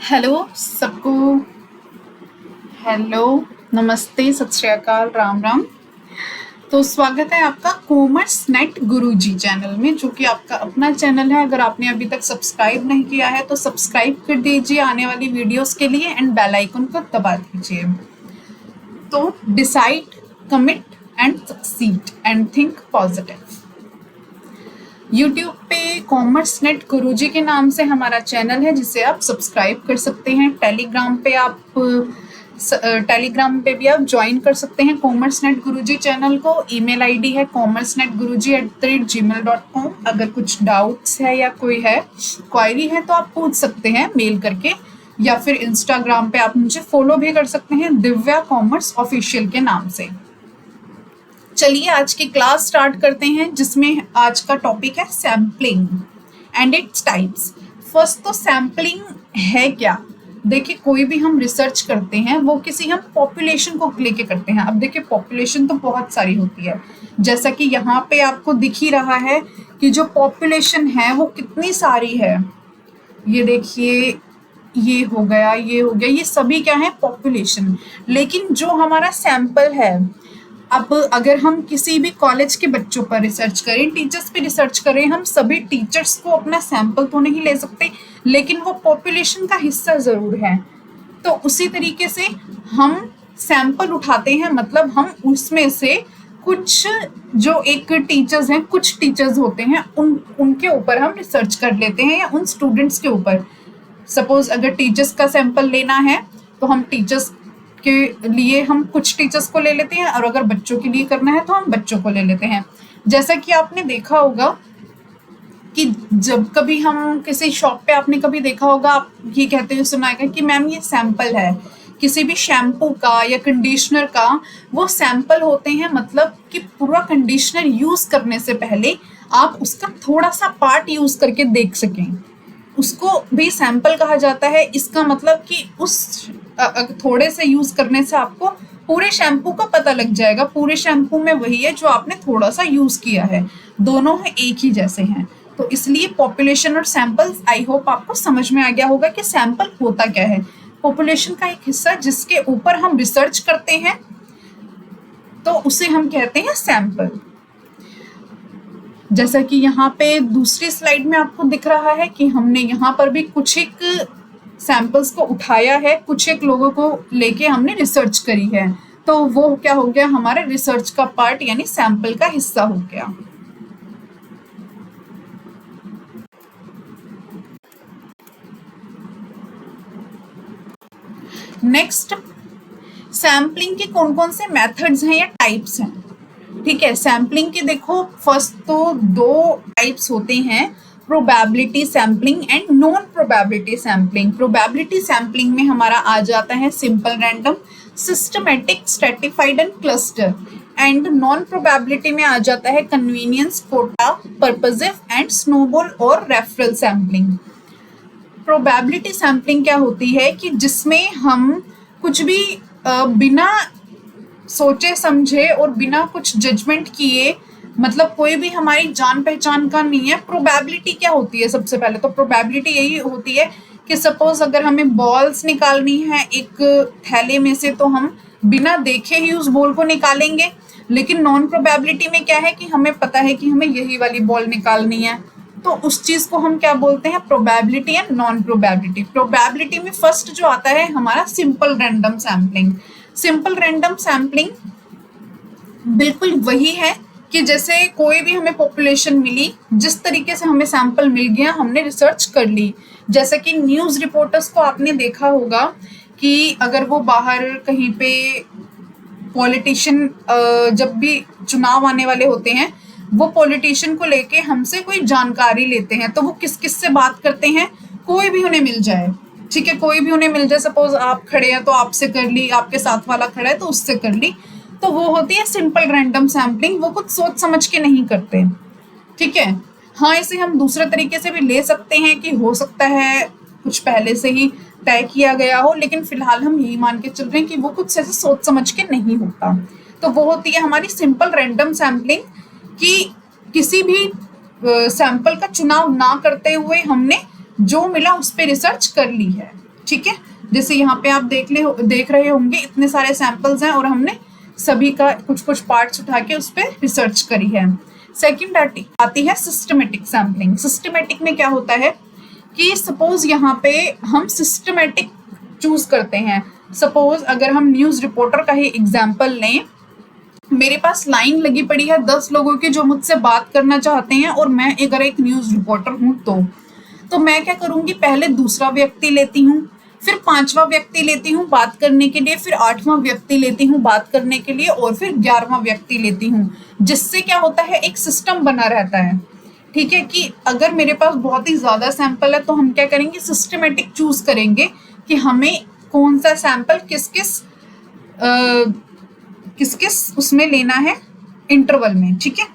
Hello सबको। Hello, नमस्ते, सत श्री अकाल, राम राम। तो स्वागत है आपका कॉमर्स नेट गुरुजी चैनल में, जो कि आपका अपना चैनल है। अगर आपने अभी तक सब्सक्राइब नहीं किया है तो सब्सक्राइब कर दीजिए आने वाली वीडियोस के लिए एंड बेल आइकन को दबा दीजिए। तो decide, commit and succeed and think positive. YouTube पे कॉमर्स नेट गुरुजी के नाम से हमारा चैनल है, जिसे आप सब्सक्राइब कर सकते हैं। टेलीग्राम पे भी आप ज्वाइन कर सकते हैं कॉमर्स नेट गुरुजी चैनल को। ईमेल आईडी है commercenetguruji@gmail.com। अगर कुछ डाउट्स है या कोई है क्वायरी है तो आप पूछ सकते हैं मेल करके, या फिर इंस्टाग्राम पे आप मुझे फॉलो भी कर सकते हैं दिव्या कॉमर्स ऑफिशियल के नाम से। चलिए आज की क्लास स्टार्ट करते हैं, जिसमें आज का टॉपिक है sampling and its types. First तो सैम्पलिंग है क्या। देखिए, कोई भी हम रिसर्च करते हैं वो किसी हम पॉपुलेशन को लेके करते हैं। अब देखिए, पॉपुलेशन तो बहुत सारी होती है, जैसा कि यहाँ पे आपको दिख ही रहा है कि जो पॉपुलेशन है वो कितनी सारी है। ये देखिए, ये हो गया, ये हो गया, ये सभी क्या है, पॉपुलेशन। लेकिन जो हमारा सैंपल है, अब अगर हम किसी भी कॉलेज के बच्चों पर रिसर्च करें, टीचर्स पे रिसर्च करें, हम सभी टीचर्स को अपना सैंपल तो नहीं ले सकते, लेकिन वो पॉपुलेशन का हिस्सा जरूर है। तो उसी तरीके से हम सैंपल उठाते हैं, मतलब हम उसमें से कुछ जो एक टीचर्स हैं, कुछ टीचर्स होते हैं, उनके ऊपर हम रिसर्च कर लेते हैं, या उन स्टूडेंट्स के ऊपर। सपोज अगर टीचर्स का सैंपल लेना है तो हम टीचर्स के लिए हम कुछ टीचर्स को ले लेते हैं, और अगर बच्चों के लिए करना है तो हम बच्चों को ले लेते हैं। जैसा कि आपने देखा होगा कि जब कभी हम किसी शॉप पे, आपने कभी देखा होगा, आप ये कहते हुए सुना है कि मैम ये सैंपल है किसी भी शैम्पू का या कंडीशनर का। वो सैंपल होते हैं, मतलब कि पूरा कंडीशनर यूज करने से पहले आप उसका थोड़ा सा पार्ट यूज करके देख सकें, उसको भी सैंपल कहा जाता है। इसका मतलब कि उस थोड़े से यूज करने से आपको पूरे शैम्पू का पता लग जाएगा। पूरे शैम्पू में वही है जो आपने थोड़ा सा यूज किया है, दोनों एक ही जैसे हैं। तो इसलिए पॉपुलेशन और सैंपल्स, आई होप आपको समझ में आ गया होगा कि सैंपल होता क्या है। पॉपुलेशन का एक हिस्सा जिसके ऊपर हम रिसर्च करते हैं, तो उसे हम कहते हैं सैंपल। जैसा कि यहाँ पे दूसरी स्लाइड में आपको दिख रहा है कि हमने यहाँ पर भी कुछ एक सैंपल्स को उठाया है, कुछ एक लोगों को लेके हमने रिसर्च करी है, तो वो क्या हो गया, हमारे रिसर्च का पार्ट यानी सैंपल का हिस्सा हो गया। नेक्स्ट, सैम्पलिंग के कौन कौन से मेथड्स हैं या टाइप्स हैं। ठीक है, सैम्पलिंग के देखो, फर्स्ट तो दो टाइप्स होते हैं, probability sampling and non probability sampling. Probability sampling में हमारा आ जाता है simple random, systematic, stratified and cluster. And non probability में आ जाता है convenience, quota, purposive and snowball और रेफरल सैम्पलिंग। प्रोबेबिलिटी सैम्पलिंग क्या होती है कि जिसमें हम कुछ भी बिना सोचे समझे और बिना कुछ जजमेंट किए, मतलब कोई भी हमारी जान पहचान का नहीं है। प्रोबेबिलिटी क्या होती है, सबसे पहले तो प्रोबेबिलिटी यही होती है कि सपोज अगर हमें बॉल्स निकालनी है एक थैले में से, तो हम बिना देखे ही उस बॉल को निकालेंगे। लेकिन नॉन प्रोबेबिलिटी में क्या है कि हमें पता है कि हमें यही वाली बॉल निकालनी है, तो उस चीज को हम क्या बोलते हैं, probability and non probability. Probability में फर्स्ट जो आता है हमारा simple random sampling. Simple random sampling बिल्कुल वही है कि जैसे कोई भी हमें पॉपुलेशन मिली, जिस तरीके से हमें सैंपल मिल गया, हमने रिसर्च कर ली। जैसे कि न्यूज रिपोर्टर्स को आपने देखा होगा कि अगर वो बाहर कहीं पे पॉलिटिशियन, जब भी चुनाव आने वाले होते हैं, वो पॉलिटिशियन को लेके हमसे कोई जानकारी लेते हैं, तो वो किस किस से बात करते हैं, कोई भी उन्हें मिल जाए। ठीक है, कोई भी उन्हें मिल जाए, सपोज आप खड़े हैं तो आपसे कर ली, आपके साथ वाला खड़ा है तो उससे कर ली, तो वो होती है सिंपल रैंडम सैम्पलिंग। वो कुछ सोच समझ के नहीं करते। ठीक है, हाँ, इसे हम दूसरे तरीके से भी ले सकते हैं कि हो सकता है कुछ पहले से ही तय किया गया हो, लेकिन फिलहाल हम यही मान के चल रहे हैं कि वो कुछ ऐसे सोच समझ के नहीं होता। तो वो होती है हमारी सिंपल रैंडम सैम्पलिंग, कि किसी भी सैंपल का चुनाव ना करते हुए हमने जो मिला उस पर रिसर्च कर ली है। ठीक है, जैसे यहाँ पे आप देख रहे होंगे इतने सारे सैंपल्स हैं और हमने सभी का कुछ कुछ पार्ट्स उठा के उस पर रिसर्च करी है। सेकंड आती है सिस्टमेटिक सैम्पलिंग। सिस्टमेटिक में क्या होता है कि सपोज यहाँ पे हम सिस्टमेटिक चूज करते हैं। सपोज अगर हम न्यूज रिपोर्टर का ही एग्जाम्पल लें, मेरे पास लाइन लगी पड़ी है 10 लोगों की जो मुझसे बात करना चाहते हैं और मैं अगर एक न्यूज रिपोर्टर हूं तो मैं क्या करूंगी, पहले दूसरा व्यक्ति लेती हूँ, फिर 5वां व्यक्ति लेती हूँ बात करने के लिए, फिर 8वां व्यक्ति लेती हूँ बात करने के लिए और फिर 11वां व्यक्ति लेती हूँ, जिससे क्या होता है एक सिस्टम बना रहता है। ठीक है, कि अगर मेरे पास बहुत ही ज्यादा सैंपल है तो हम क्या करेंगे, सिस्टमेटिक चूज करेंगे कि हमें कौन सा सैंपल किस किस उसमें लेना है इंटरवल में। ठीक है,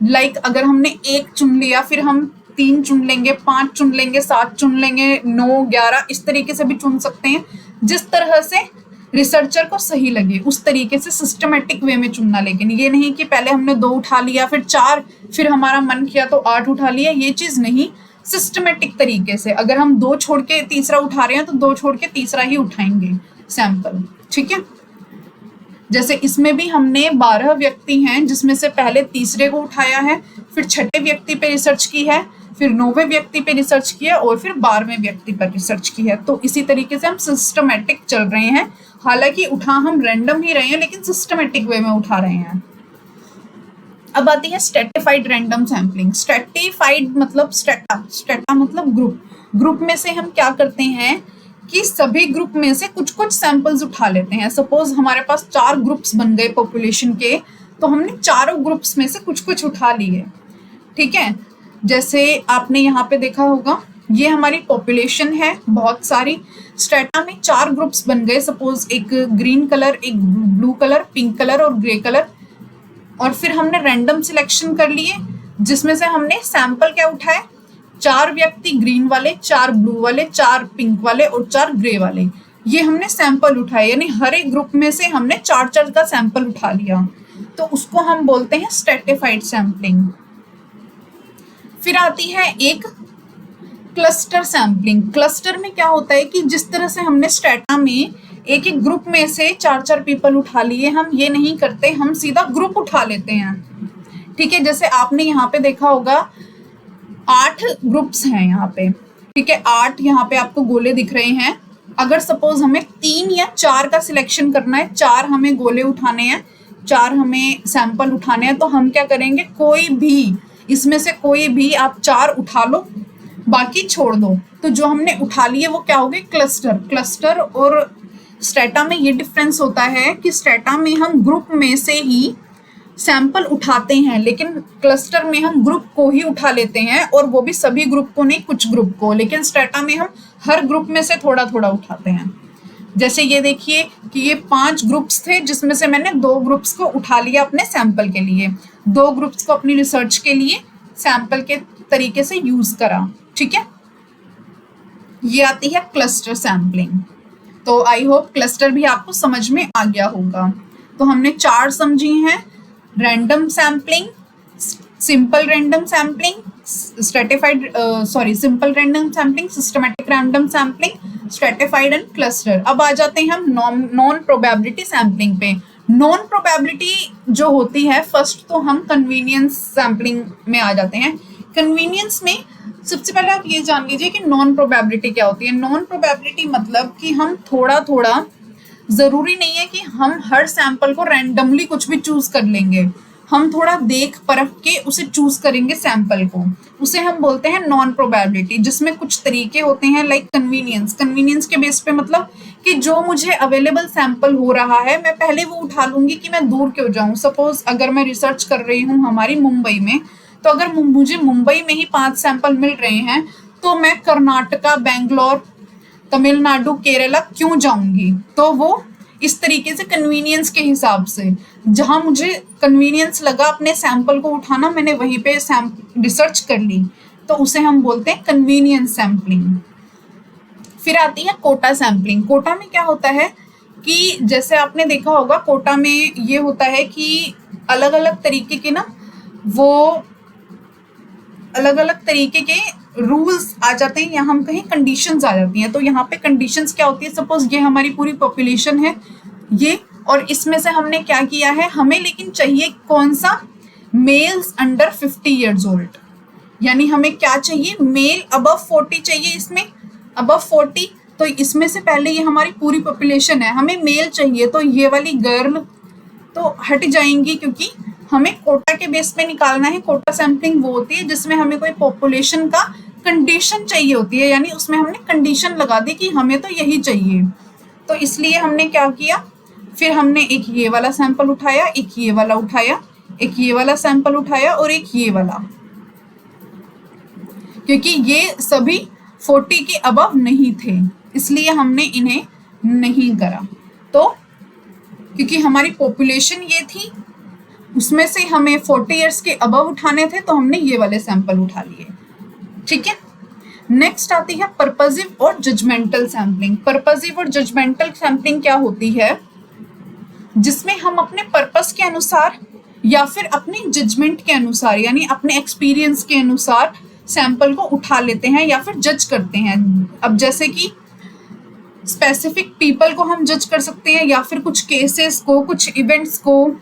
लाइक अगर हमने 1 चुन लिया, फिर हम 3 चुन लेंगे, 5 चुन लेंगे, 7 चुन लेंगे, 9, 11 इस तरीके से भी चुन सकते हैं। जिस तरह से रिसर्चर को सही लगे उस तरीके से सिस्टमेटिक वे में चुनना। लेकिन ये नहीं कि पहले हमने 2 उठा लिया, फिर 4, फिर हमारा मन किया तो 8 उठा लिया, ये चीज नहीं। सिस्टमेटिक तरीके से अगर हम 2 छोड़ के तीसरा उठा रहे हैं तो 2 छोड़ के तीसरा ही उठाएंगे सैंपल। ठीक है, जैसे इसमें भी हमने 12 व्यक्ति हैं जिसमें से पहले तीसरे को उठाया है, फिर 6ठे व्यक्ति पे रिसर्च की है, फिर 9वें व्यक्ति पे रिसर्च किया और फिर 12वें व्यक्ति पर रिसर्च की है। तो इसी तरीके से हम सिस्टमेटिक चल रहे हैं, हालांकि उठा हम रैंडम ही रहे हैं लेकिन सिस्टमेटिक वे में उठा रहे हैं। अब आती है स्ट्रेटिफाइड रैंडम सैम्पलिंग। स्ट्रेटिफाइड मतलब स्ट्रेटा मतलब ग्रुप में से हम क्या करते हैं कि सभी ग्रुप में से कुछ कुछ सैंपल्स उठा लेते हैं। सपोज हमारे पास 4 ग्रुप्स बन गए पॉपुलेशन के, तो हमने चारों ग्रुप्स में से कुछ कुछ उठा लिए। ठीक है, जैसे आपने यहाँ पे देखा होगा ये हमारी पॉपुलेशन है बहुत सारी। स्ट्रेटा में 4 ग्रुप्स बन गए, सपोज एक ग्रीन कलर, एक ब्लू कलर, पिंक कलर और ग्रे कलर। और फिर हमने रैंडम सिलेक्शन कर लिए जिसमें से हमने सैंपल क्या उठाए, 4 व्यक्ति ग्रीन वाले, 4 ब्लू वाले, 4 पिंक वाले और 4 ग्रे वाले। ये हमने सैंपल उठाए, यानी हर एक ग्रुप में से हमने 4 का सैंपल उठा लिया, तो उसको हम बोलते हैं स्ट्रेटिफाइड सैम्पलिंग। फिर आती है एक क्लस्टर सैम्पलिंग। क्लस्टर में क्या होता है कि जिस तरह से हमने स्ट्रेटा में एक एक ग्रुप में से 4 पीपल उठा लिए, हम ये नहीं करते, हम सीधा ग्रुप उठा लेते हैं। ठीक है, जैसे आपने यहाँ पे देखा होगा 8 ग्रुप्स हैं यहाँ पे। ठीक है, 8 यहाँ पे आपको गोले दिख रहे हैं। अगर सपोज हमें 3 या 4 का सिलेक्शन करना है, 4 हमें गोले उठाने हैं, 4 हमें सैंपल उठाने हैं, तो हम क्या करेंगे, कोई भी इसमें से कोई भी आप 4 उठा लो, बाकी छोड़ दो। तो जो हमने उठा लिए वो क्या हो गए, क्लस्टर और स्ट्रेटा में ये डिफरेंस होता है कि स्ट्रेटा में हम ग्रुप में से ही सैंपल उठाते हैं, लेकिन क्लस्टर में हम ग्रुप को ही उठा लेते हैं, और वो भी सभी ग्रुप को नहीं, कुछ ग्रुप को। लेकिन स्ट्रेटा में हम हर ग्रुप में से थोड़ा थोड़ा उठाते हैं। जैसे ये देखिए कि ये 5 ग्रुप्स थे जिसमें से मैंने 2 ग्रुप्स को उठा लिया अपने सैंपल के लिए, 2 ग्रुप्स को अपनी रिसर्च के लिए सैंपल के तरीके से यूज करा। ठीक है, ये आती है क्लस्टर सैम्पलिंग। तो आई होप क्लस्टर भी आपको समझ में आ गया होगा। तो हमने 4 समझी हैं, random sampling, simple random sampling, simple random sampling, systematic random sampling, stratified and cluster. अब आ जाते हैं हम नॉन प्रोबेबिलिटी सैम्पलिंग पे। नॉन प्रोबेबिलिटी जो होती है, फर्स्ट तो हम कन्वीनियंस सैम्पलिंग में आ जाते हैं। कन्वीनियंस में सबसे पहले आप ये जान लीजिए कि नॉन प्रोबेबिलिटी क्या होती है। नॉन प्रोबेबिलिटी मतलब कि हम थोड़ा थोड़ा, जरूरी नहीं है कि हम हर सैंपल को रैंडमली कुछ भी चूज कर लेंगे, हम थोड़ा देख परख के उसे चूज करेंगे सैंपल को, उसे हम बोलते हैं नॉन प्रोबेबिलिटी। जिसमें कुछ तरीके होते हैं लाइक कन्वीनियंस के बेस पे, मतलब कि जो मुझे अवेलेबल सैंपल हो रहा है मैं पहले वो उठा लूंगी कि मैं दूर क्यों जाऊं। सपोज अगर मैं रिसर्च कर रही हूँ हमारी मुंबई में, तो अगर मुझे मुंबई में ही 5 सैंपल मिल रहे हैं तो मैं कर्नाटका, बेंगलोर, तमिलनाडु, केरला क्यों जाऊंगी। तो वो इस तरीके से कन्वीनियंस के हिसाब से, जहां मुझे कन्वीनियंस लगा अपने सैंपल को उठाना, मैंने वहीं पे रिसर्च कर ली, तो उसे हम बोलते हैं कन्वीनियंस सैम्पलिंग। फिर आती है कोटा सैम्पलिंग। कोटा में क्या होता है कि जैसे आपने देखा होगा, कोटा में ये होता है कि अलग अलग तरीके के रूल्स आ जाते हैं या हम कहें कंडीशंस आ जाती हैं। तो यहाँ पे कंडीशंस क्या होती है, सपोज ये हमारी पूरी पॉपुलेशन है ये, और इसमें से हमने क्या किया है, हमें लेकिन चाहिए कौन सा, मेल्स अंडर 50 ईयर्स ओल्ड, यानी हमें क्या चाहिए, मेल अबव 40 चाहिए, इसमें अबव 40। तो इसमें से पहले ये हमारी पूरी पॉपुलेशन है, हमें मेल चाहिए, तो ये वाली गर्ल तो हट जाएंगी क्योंकि हमें कोटा के बेस पे निकालना है। कोटा सैम्पलिंग वो होती है जिसमें हमें कोई पॉपुलेशन का कंडीशन चाहिए होती है, यानी उसमें हमने कंडीशन लगा दी कि हमें तो यही चाहिए। तो इसलिए हमने क्या किया, फिर हमने एक ये वाला सैंपल उठाया, एक ये वाला उठाया, एक ये वाला सैंपल उठाया और एक ये वाला, क्योंकि ये सभी 40 के अबव नहीं थे इसलिए हमने इन्हें नहीं करा। तो क्योंकि हमारी पॉपुलेशन ये थी, उसमें से हमें 40 इयर्स के अबव उठाने थे, तो हमने ये वाले सैंपल उठा लिए। ठीक है, नेक्स्ट आती है पर्पसिव और जजमेंटल सैम्पलिंग। पर्पसिव और जजमेंटल सैम्पलिंग क्या होती है, जिसमें हम अपने पर्पस के अनुसार या फिर अपने जजमेंट के अनुसार, यानी अपने एक्सपीरियंस के अनुसार सैंपल को उठा लेते हैं या फिर जज करते हैं। अब जैसे कि स्पेसिफिक पीपल को हम जज कर सकते हैं, या फिर कुछ केसेस को, कुछ इवेंट्स को,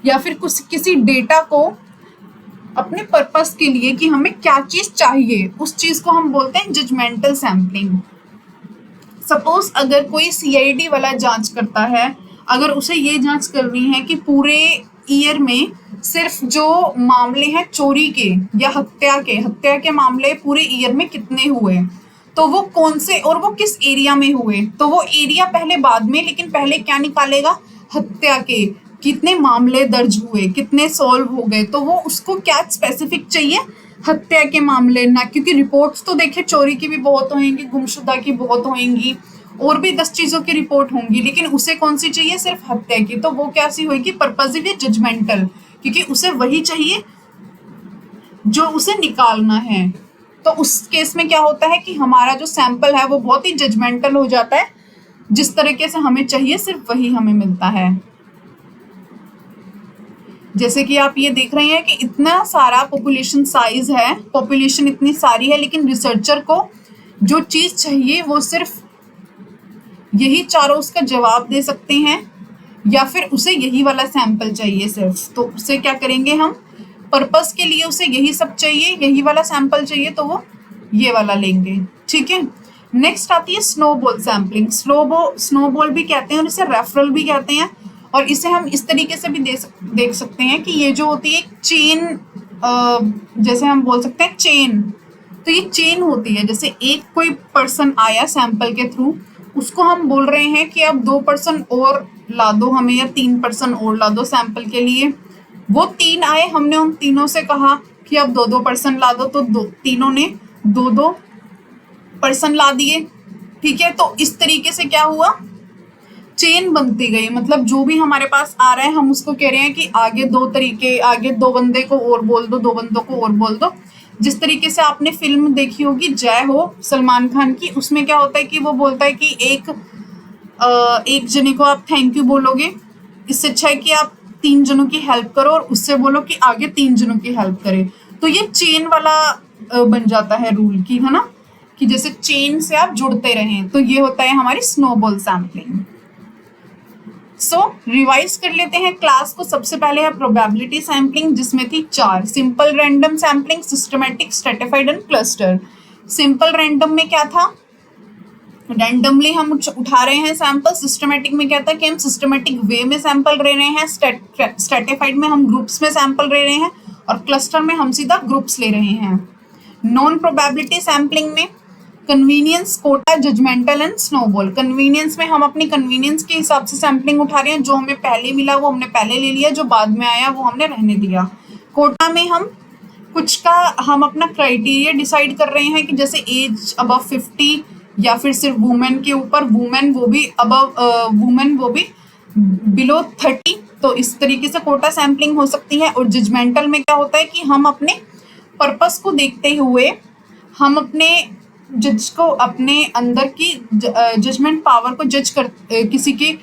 या फिर कुछ किसी डेटा को अपने पर्पस के लिए कि हमें क्या चीज चाहिए, उस चीज को हम बोलते हैं जजमेंटल सैम्पलिंग। सपोज अगर कोई सीआईडी वाला जांच करता है, अगर उसे ये जांच करनी है कि पूरे ईयर में सिर्फ जो मामले हैं चोरी के या हत्या के मामले पूरे ईयर में कितने हुए, तो वो कौन से और वो किस एरिया में हुए, तो वो एरिया पहले बाद में, लेकिन पहले क्या निकालेगा, हत्या के कितने मामले दर्ज हुए, कितने सॉल्व हो गए, तो वो उसको क्या स्पेसिफिक चाहिए, हत्या के मामले ना, क्योंकि रिपोर्ट्स तो देखे चोरी की भी बहुत होंगी, गुमशुदा की बहुत होंगी, और भी 10 चीजों की रिपोर्ट होंगी, लेकिन उसे कौन सी चाहिए, सिर्फ हत्या की। तो वो कैसी होगी, पर्पसिव या जजमेंटल, क्योंकि उसे वही चाहिए जो उसे निकालना है। तो उस केस में क्या होता है कि हमारा जो सैंपल है वो बहुत ही जजमेंटल हो जाता है, जिस तरीके से हमें चाहिए सिर्फ वही हमें मिलता है। जैसे कि आप ये देख रहे हैं कि इतना सारा पॉपुलेशन साइज है, पॉपुलेशन इतनी सारी है, लेकिन रिसर्चर को जो चीज चाहिए वो सिर्फ यही चारों उसका जवाब दे सकते हैं, या फिर उसे यही वाला सैंपल चाहिए सिर्फ, तो उसे क्या करेंगे हम, पर्पस के लिए उसे यही सब चाहिए, यही वाला सैंपल चाहिए, तो वो ये वाला लेंगे। ठीक है, नेक्स्ट आती है स्नोबॉल सैम्पलिंग। स्नोबॉल भी कहते हैं और इसे रेफरल भी कहते हैं, और इसे हम इस तरीके से भी देख सकते हैं कि ये जो होती है चेन, जैसे हम बोल सकते हैं चेन, तो ये चेन होती है, जैसे एक कोई पर्सन आया सैंपल के थ्रू, उसको हम बोल रहे हैं कि अब 2 पर्सन और ला दो हमें, या 3 पर्सन और ला दो सैंपल के लिए। वो 3 आए, हमने उन तीनों से कहा कि अब 2-2 पर्सन ला दो, तो तीनों ने 2-2 पर्सन ला दिए। ठीक है, तो इस तरीके से क्या हुआ, चेन बनती गई, मतलब जो भी हमारे पास आ रहा है हम उसको कह रहे हैं कि आगे 2 बंदे को और बोल दो, 2 बंदों को और बोल दो। जिस तरीके से आपने फिल्म देखी होगी जय हो सलमान खान की, उसमें क्या होता है कि वो बोलता है कि एक जने को आप थैंक यू बोलोगे, इससे अच्छा है कि आप 3 जनों की हेल्प करो और उससे बोलो कि आगे 3 जनों की हेल्प करे। तो ये चेन वाला बन जाता है रूल की, है ना, कि जैसे चेन से आप जुड़ते रहें। तो ये होता है हमारी स्नोबॉल सैम्पलिंग। सो रिवाइज कर लेते हैं क्लास को। सबसे पहले है प्रोबेबिलिटी सैम्पलिंग, जिसमें थी 4, simple random sampling, systematic, stratified and cluster. Simple random में क्या था, रैंडमली हम उठा रहे हैं सैंपल। सिस्टमैटिक में क्या था कि हम सिस्टमैटिक वे में सैंपल ले रहे हैं। स्ट्रेटिफाइड में हम ग्रुप्स में सैंपल ले रहे हैं, और क्लस्टर में हम सीधा ग्रुप्स ले रहे हैं। नॉन प्रोबेबिलिटी सैम्पलिंग में convenience, quota, judgemental and snowball. Convenience में हम अपनी कन्वीनियंस के हिसाब से सैम्पलिंग उठा रहे हैं, जो हमें पहले मिला वो हमने पहले ले लिया, जो बाद में आया वो हमने रहने दिया। कोटा में हम कुछ का हम अपना क्राइटेरिया डिसाइड कर रहे हैं कि जैसे एज अबव 50, या फिर सिर्फ वुमेन के ऊपर, वुमेन वो भी बिलो 30, तो इस तरीके से कोटा सैम्पलिंग हो सकती है। और जजमेंटल में क्या होता है कि हम अपने पर्पस को देखते हुए हम अपने जज को, अपने अंदर की जजमेंट पावर को जज कर किसी के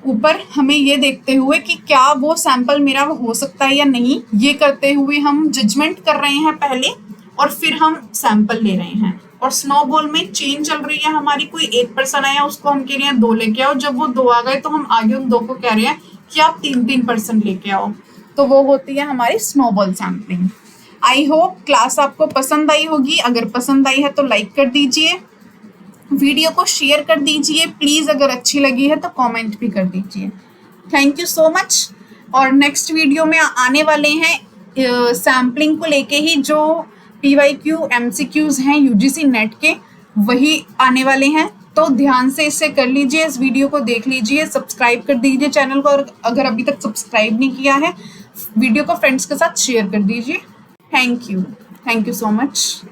ऊपर हमें ये देखते हुए कि क्या वो सैंपल मेरा हो सकता है या नहीं, ये करते हुए हम जजमेंट कर रहे हैं पहले, और फिर हम सैंपल ले रहे हैं। और स्नोबॉल में चेन चल रही है हमारी, कोई एक पर्सन आया उसको हम कह रहे हैं 2 लेके आओ, जब वो 2 आ गए तो हम आगे उन 2 को कह रहे हैं कि आप 3-3 पर्सन लेके आओ। तो वो होती है हमारी snowball sampling. I hope class आपको पसंद आई होगी। अगर पसंद आई है तो लाइक कर दीजिए, वीडियो को शेयर कर दीजिए प्लीज। अगर अच्छी लगी है तो कमेंट भी कर दीजिए। Thank you so much. और नेक्स्ट वीडियो में आने वाले हैं सैम्पलिंग को लेके ही, जो PYQ MCQs हैं UGC नेट के, वही आने वाले हैं। तो ध्यान से इसे कर लीजिए, इस वीडियो को देख लीजिए, सब्सक्राइब कर दीजिए चैनल को, और अगर अभी तक सब्सक्राइब नहीं किया है वीडियो को फ्रेंड्स के साथ शेयर कर दीजिए। Thank you so much.